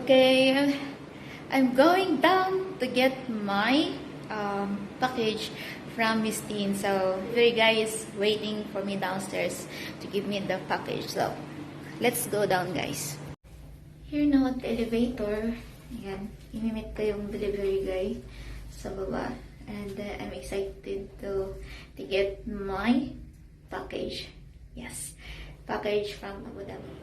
Okay, I'm going down to get my package from Miss Tine. So, your guy is waiting for me downstairs to give me the package. So, let's go down, guys. Here na at the elevator. Ayan, imimit ko yung delivery guy sa baba. And I'm excited to get my package. Yes, package from Abu Dhabi.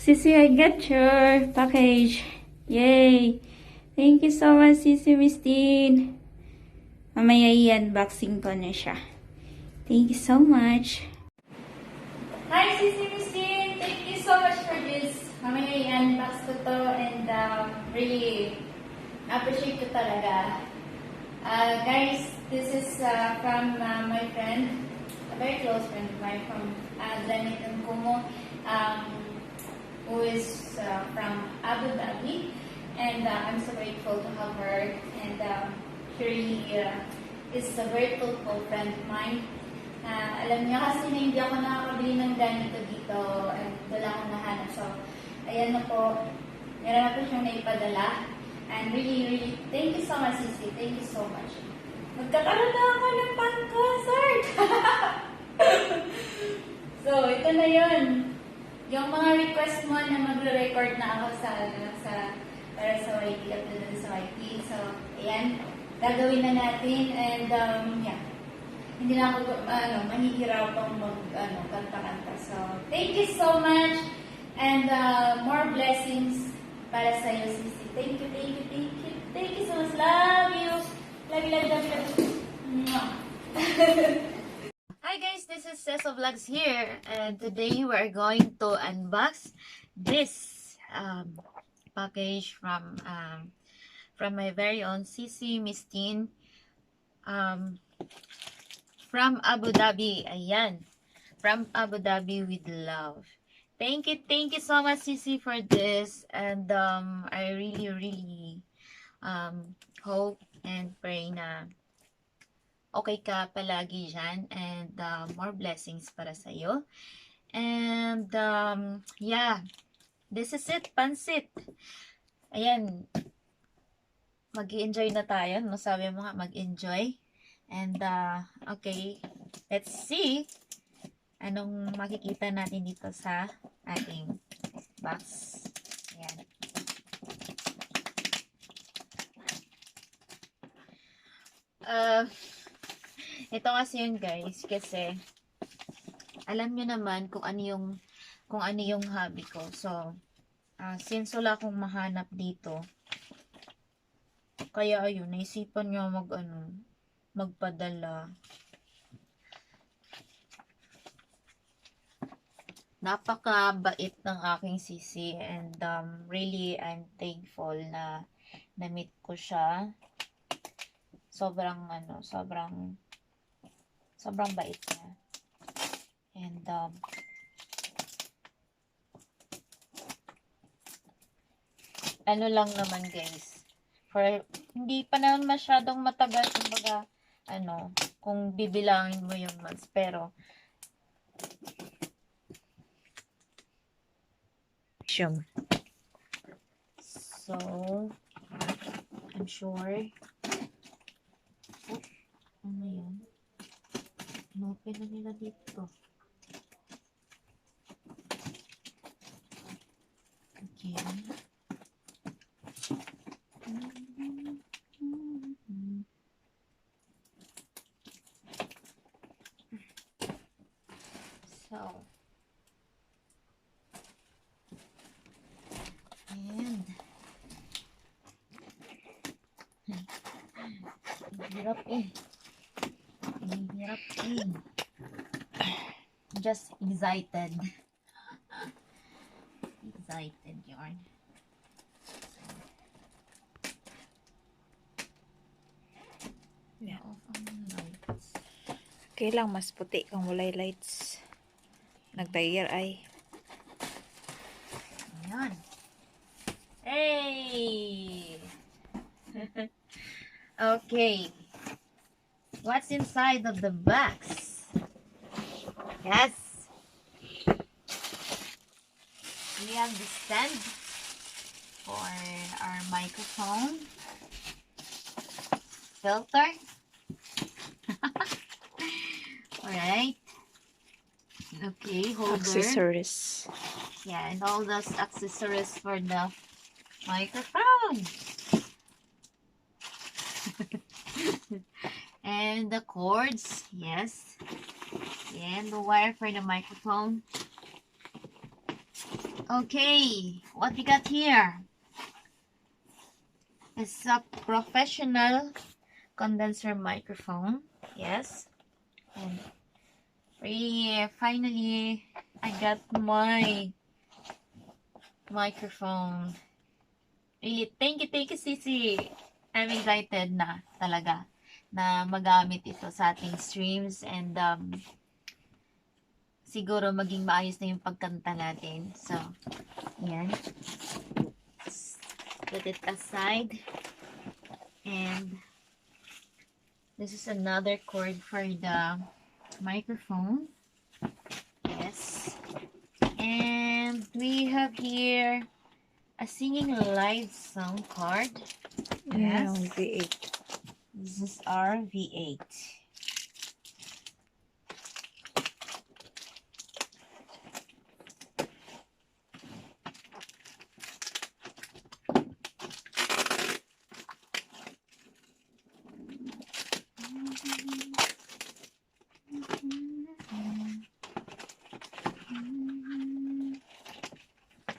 Sissy, I got your package. Yay! Thank you so much, Sissy, Miss Tine. Mamaya i-unboxing ko na siya. Thank you so much. Hi, Sissy, Miss Tine. Thank you so much for this. Mamaya i-unbox ko to and really appreciate ko talaga. Guys, this is from my friend, a very close friend of mine from Adlanit Kumo. Who is from Abu Dhabi, and I'm so grateful to have her, and she really is a very thoughtful friend of mine. Alam niya kasi na hindi ako nakakabili ng ganito dito, and wala akong nahanap. So, ayan na po, meron na po siyang naipadala, and really, thank you so much, Sissy. Thank you so much. Magkakaroon na ako ng pan-concert! So, ito na yun. Yung mga request mo na magre-record na ako para sa YT, upload sa YT. So, ayan, gagawin na natin. And, yeah, hindi na ako, mahihirapang kanta-kanta. So, thank you so much. And, more blessings para sa iyo, Sissy. Thank you. Thank you so much. Love you. Love you. Hi guys, this is Cecil Vlogs here, and today we are going to unbox this package from my very own sissy, Miss Tine, from Abu Dhabi. Ayan, from Abu Dhabi with love. Thank you so much, Sissy, for this, and I really hope and pray na okay ka palagi dyan, and more blessings para sa iyo. And yeah, this is it, pansit. Ayan, mag-enjoy na tayo. No, sabi mo nga, mag-enjoy. And okay, let's see anong makikita natin dito sa ating box. Ayan. Ito kasi yun guys, kasi alam nyo naman kung ano yung hobby ko. So, since wala akong mahanap dito, kaya ayun, naisipan nyo magpadala. Napakabait ng aking sissy, and really I'm thankful na na-meet ko siya. Sobrang bait niya. And ano lang naman guys, for hindi pa naman masyadong matagal, kumbaga kung bibilangin mo yung months, pero so I'm sure ano yun, open na nila dito. Okay. So, and hirap just excited yarn. Yeah. Off ang lights. Okay lang, mas puti kung walay lights. Nagtayar ay. Ayan. Hey! Okay. What's inside of the box? Yes. We have the stand for our microphone. Filter. Alright. Okay, holder. Accessories. Yeah, and all those accessories for the microphone. And the cords, yes. And the wire for the microphone. Okay, what we got here? It's a professional condenser microphone. Yes. And finally, I got my microphone. Really, thank you, Sissy. I'm excited na talaga na magamit ito sa ating streams and siguro maging maayos na yung pagkanta natin. So, yan. Put it aside. And this is another cord for the microphone. Yes. And we have here a singing live sound card. Yes. And V8. This is our V8.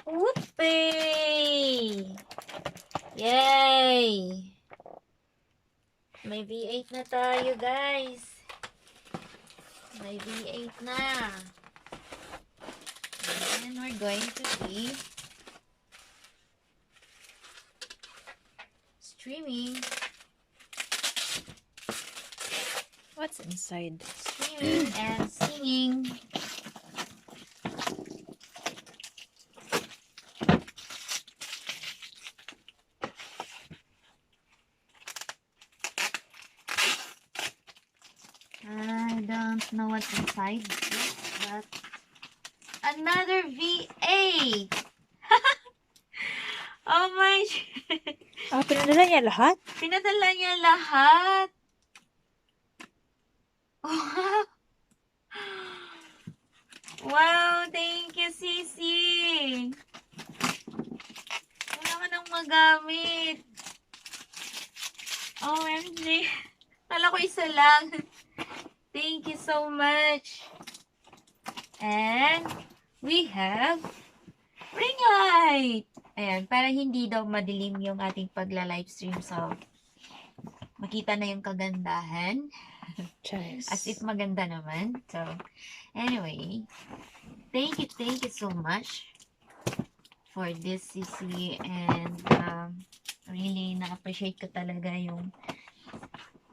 Whoopee! Yay! May V8 na tayo, guys. May V8 na. And we're going to be streaming. What's inside? Streaming and singing. I don't know what's inside, but another V8. Oh my! Ah, pinadala niya lahat? Pinadala niya lahat. Wow! Wow, thank you, Sissy. Wala ka nang magamit. OMG. Kala ko isa lang. Thank you so much. And we have ring light. Ayan, para hindi daw madilim yung ating pagla-livestream. So, makita na yung kagandahan. Cheers. As if maganda naman. So, anyway, thank you so much for this, Sissy. And really na-appreciate ko talaga yung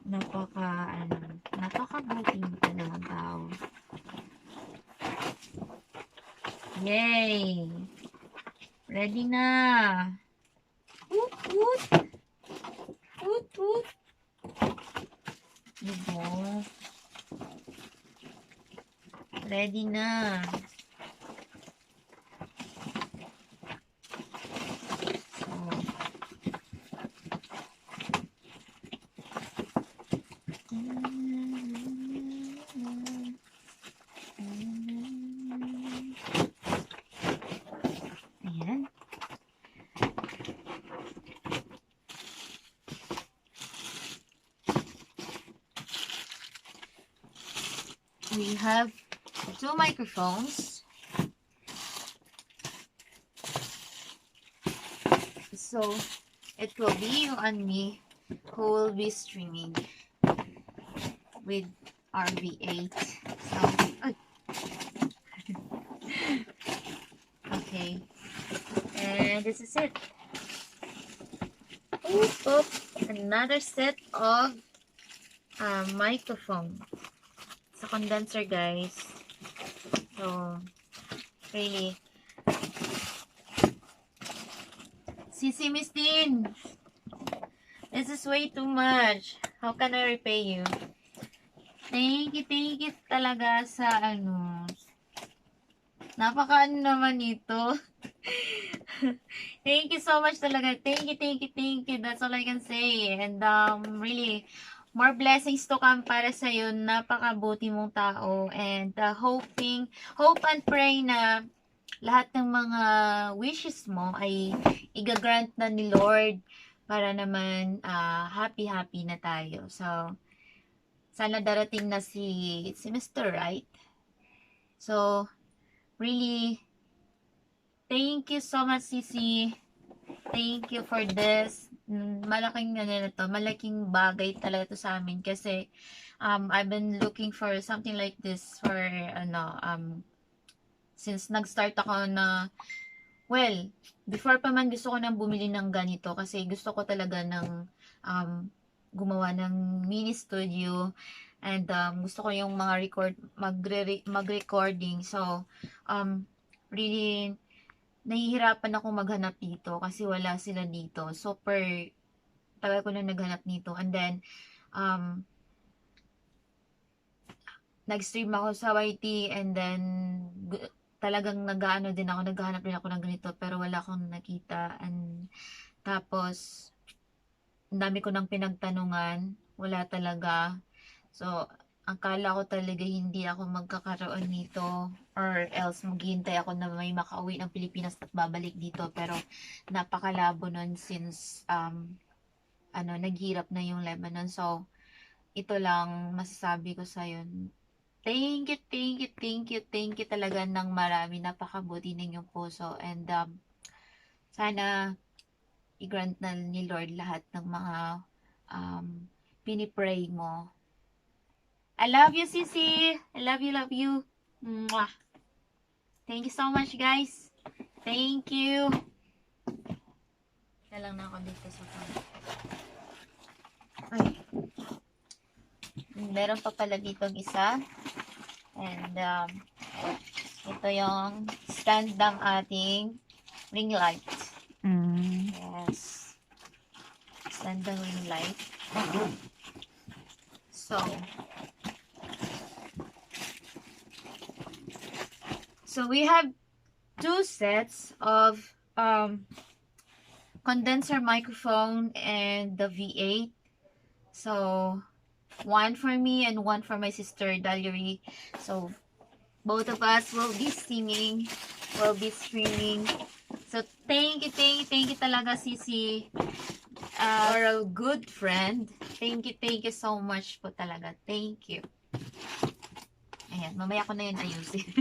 napakabuti mo talagang tao. Yay! Ready na! Woot woot! Woot woot! Diba? Ready na! Ayan. We have two microphones. So, it will be you and me who will be streaming with our V8. So, okay. And this is it. Oop, another set of microphone. It's a condenser, guys. So, really. Sissy, Miss Tine. This is way too much. How can I repay you? Thank you talaga sa ano. Napaka-ano naman ito. Thank you so much talaga. Thank you. That's all I can say. And really, more blessings to come para sa iyo. Napakabuti mong tao. And hope and pray na lahat ng mga wishes mo ay igagrant na ni Lord para naman happy na tayo. So, sana darating na si Mr. Right. So, really, thank you so much, Sissy. Thank you for this. Malaking bagay talaga to sa amin kasi I've been looking for something like this for since nag-start ako na, well, before pa man gusto ko nang bumili ng ganito kasi gusto ko talaga ng gumawa ng mini studio and gusto ko yung mga mag-recording. So, really, nahihirapan ako maghanap dito kasi wala sila dito. Super, tagal ko na naghanap nito. And then, nag-stream ako sa YT and then talagang naghahanap din ako ng ganito pero wala akong nakita. And tapos ang dami ko nang pinagtanungan, wala talaga. So akala ko talaga hindi ako magkakaroon nito or else maghihintay ako na may makauwi ng Pilipinas at babalik dito, pero napakalabo nun since naghirap na yung Lebanon. So ito lang masasabi ko sa yun. Thank you talaga ng marami. Napakabuti ng inyong puso. And sana i-grant na ni Lord lahat ng mga pinipray mo. I love you, Sissy. I love you. Mwah. Thank you so much, guys. Thank you. Kaya lang na ako dito sa phone. Ay. Meron pa pala ditong isa. And ito yung stand ng ating ring light. Yes. Stand ng ring light. So we have two sets of condenser microphone and the V8. So one for me and one for my sister Valerie. So both of us will be singing, will be streaming. So thank you talaga, Sissy. You're a good friend. Thank you so much po talaga. Thank you. Ayan, mamaya ko na yun ayusin.